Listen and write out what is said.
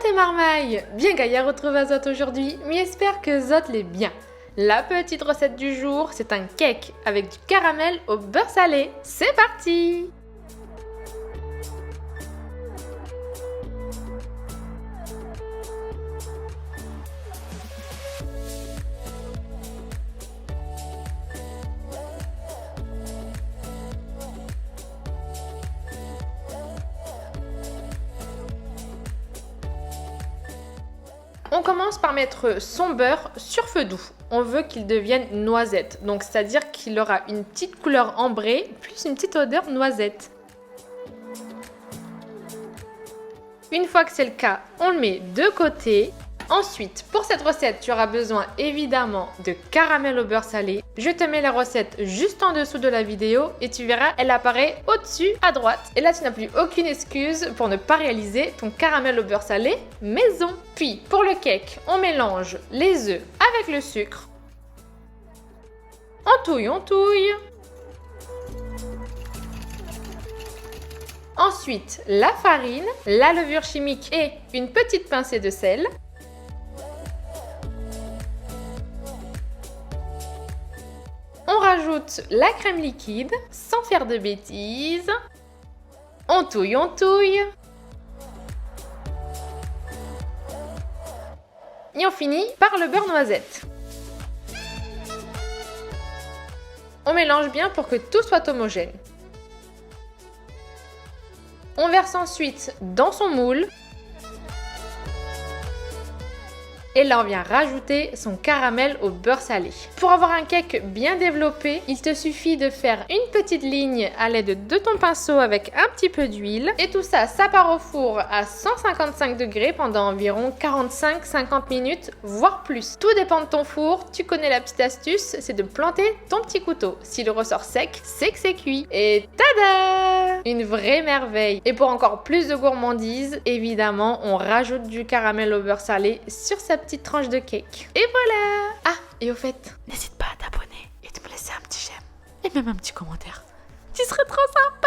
tes marmailles! Bien qu'à y retrouver à Zot aujourd'hui, mais j'espère que Zot l'est bien. La petite recette du jour, c'est un cake avec du caramel au beurre salé. C'est parti! On commence par mettre son beurre sur feu doux. On veut qu'il devienne noisette, donc c'est-à-dire qu'il aura une petite couleur ambrée, plus une petite odeur noisette. Une fois que c'est le cas, on le met de côté. Ensuite, pour cette recette, tu auras besoin évidemment de caramel au beurre salé. Je te mets la recette juste en dessous de la vidéo et tu verras, elle apparaît au-dessus à droite. Et là, tu n'as plus aucune excuse pour ne pas réaliser ton caramel au beurre salé maison. Puis, pour le cake, on mélange les œufs avec le sucre. On touille. Ensuite, la farine, la levure chimique et une petite pincée de sel. On rajoute la crème liquide sans faire de bêtises. On touille. Et on finit par le beurre noisette. On mélange bien pour que tout soit homogène. On verse ensuite dans son moule. Et là, on vient rajouter son caramel au beurre salé. Pour avoir un cake bien développé, il te suffit de faire une petite ligne à l'aide de ton pinceau avec un petit peu d'huile. Et tout ça, ça part au four à 155 degrés pendant environ 45-50 minutes, voire plus. Tout dépend de ton four. Tu connais la petite astuce, c'est de planter ton petit couteau. S'il ressort sec, c'est que c'est cuit. Et tada! Une vraie merveille. Et pour encore plus de gourmandise, évidemment, on rajoute du caramel au beurre salé sur sa petite tranche de cake. Et voilà! Ah, et au fait, n'hésite pas à t'abonner et de me laisser un petit j'aime et même un petit commentaire. Tu serais trop sympa!